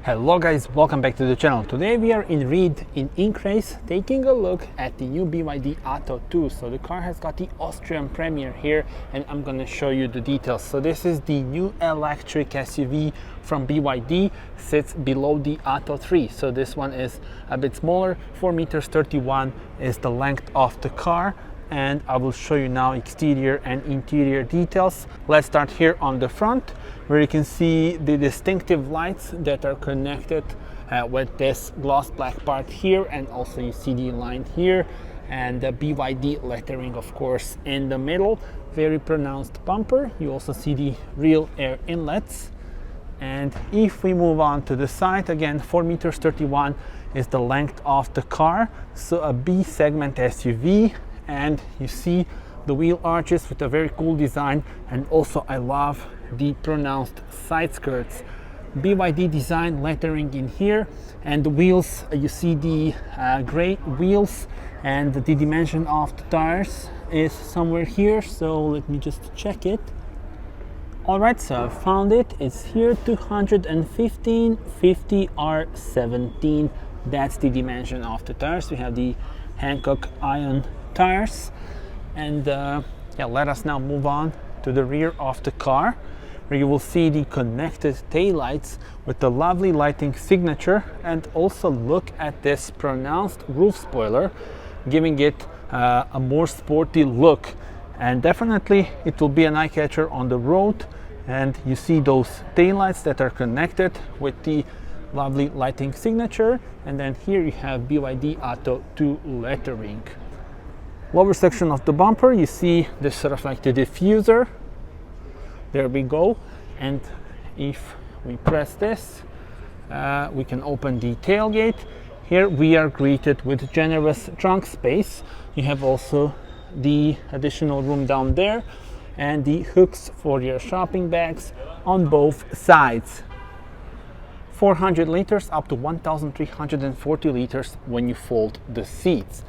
Hello guys, welcome back to the channel. Today we are in Ried in Increase, taking a look at the new BYD Atto 2. So the car has got the Austrian Premiere here and I'm going to show you the details. So this is the new electric SUV from BYD, sits below the Atto 3. So this one is a bit smaller, 4.31 meters is the length of the car. And I will show you now exterior and interior details. Let's start here on the front, where you can see the distinctive lights that are connected with this gloss black part here, and also you see the line here and the BYD lettering, of course, in the middle. Very pronounced bumper. You also see the real air inlets. And if we move on to the side, again, 4.31 meters is the length of the car, so a B segment SUV. And you see the wheel arches with a very cool design, and also I love the pronounced side skirts. BYD design lettering in here, and the wheels, you see the gray wheels, and the dimension of the tires is somewhere here, so let me just check it. Alright, so I found it. It's here, 215 50 R17. That's the dimension of the tires. We have the Hankook iron tires. And yeah, let us now move on to the rear of the car, where you will see the connected taillights with the lovely lighting signature, and also look at this pronounced roof spoiler, giving it a more sporty look. And definitely it will be an eye catcher on the road. And you see those taillights that are connected with the lovely lighting signature. And then here you have BYD Atto 2 lettering. Lower section of the bumper, you see this sort of like the diffuser. There we go. And if we press this, we can open the tailgate. Here we are greeted with generous trunk space. You have also the additional room down there and the hooks for your shopping bags on both sides. 400 liters up to 1,340 liters when you fold the seats.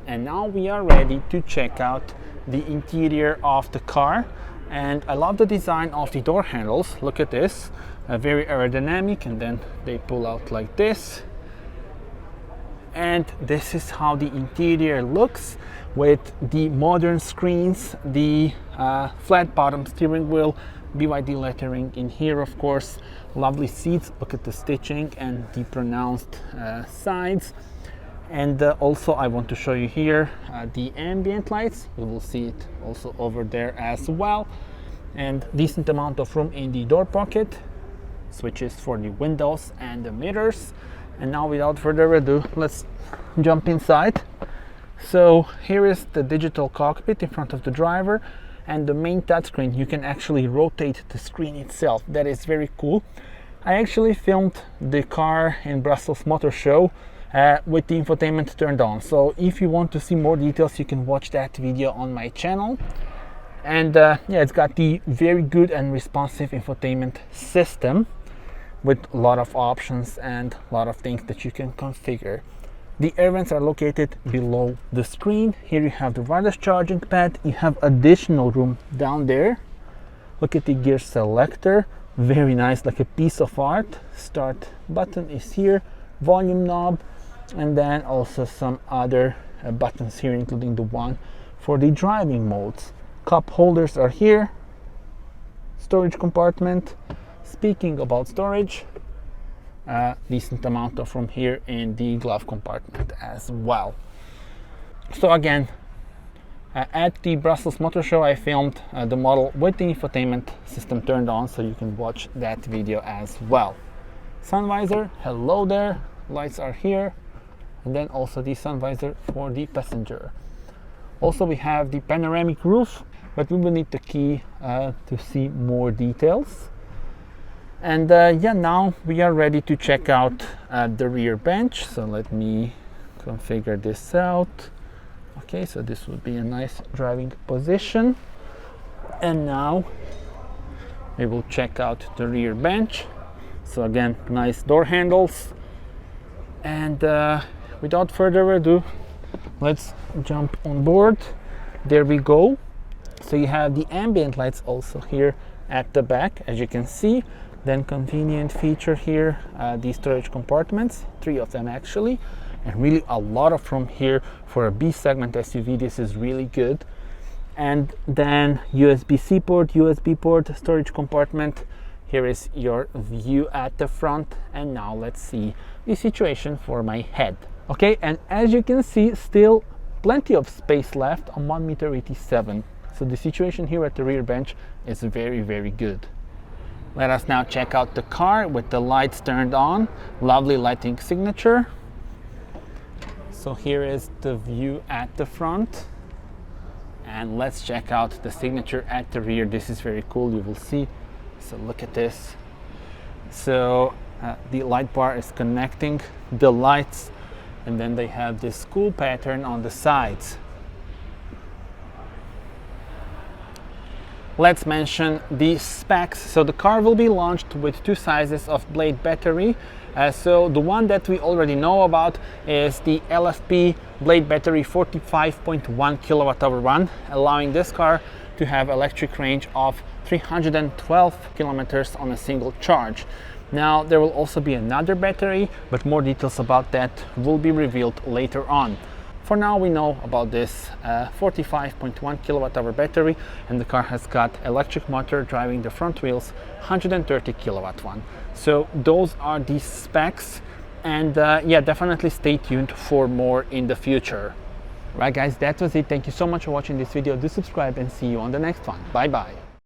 And now we are ready to check out the interior of the car. And I love the design of the door handles. Look at this, very aerodynamic, and then they pull out like this. And this is how the interior looks, with the modern screens, the flat bottom steering wheel, BYD lettering in here, of course, lovely seats. Look at the stitching and the pronounced sides. And also I want to show you here the ambient lights. You will see it also over there as well. And decent amount of room in the door pocket, switches for the windows and the mirrors. And now without further ado, let's jump inside. So here is the digital cockpit in front of the driver, and the main touchscreen. You can actually rotate the screen itself. That is very cool. I actually filmed the car in Brussels Motor Show with the infotainment turned on. So if you want to see more details, you can watch that video on my channel. And yeah, it's got the very good and responsive infotainment system with a lot of options and a lot of things that you can configure. The air vents are located below the screen. Here you have the wireless charging pad. You have additional room down there. Look at the gear selector, very nice, like a piece of art. Start button is here, volume knob, and then also some other buttons here, including the one for the driving modes. Cup holders are here, storage compartment. Speaking about storage, decent amount of room here in the glove compartment as well. So again, at the Brussels Motor Show, I filmed the model with the infotainment system turned on, so you can watch that video as well. Sun visor, hello there, lights are here. And then also the sun visor for the passenger. Also we have the panoramic roof, but we will need the key to see more details. And yeah, now we are ready to check out the rear bench. So let me configure this out. Okay, so this would be a nice driving position. And now we will check out the rear bench. So again, nice door handles. And without further ado, let's jump on board. There we go. So you have the ambient lights also here at the back, as you can see. Then convenient feature here, these storage compartments, 3 of them actually, and really a lot of room here for a B segment SUV. This is really good. And then USB-C port, USB port, storage compartment. Here is your view at the front. And now let's see the situation for my head. Okay, and as you can see, still plenty of space left on 1.87 m. So the situation here at the rear bench is very, very good. Let us now check out the car with the lights turned on. Lovely lighting signature. So here is the view at the front. And let's check out the signature at the rear. This is very cool, you will see. So look at this. So the light bar is connecting the lights, and then they have this cool pattern on the sides. Let's mention the specs. So the car will be launched with 2 sizes of blade battery. So the one that we already know about is the LFP blade battery 45.1 kilowatt-hour one, allowing this car to have electric range of 312 kilometers on a single charge. Now there will also be another battery, but more details about that will be revealed later on. For now, we know about this 45.1 kilowatt-hour battery, and the car has got electric motor driving the front wheels, 130 kilowatt one. So those are the specs, and yeah, definitely stay tuned for more in the future. Right guys, that was it. Thank you so much for watching this video. Do subscribe and see you on the next one. Bye bye.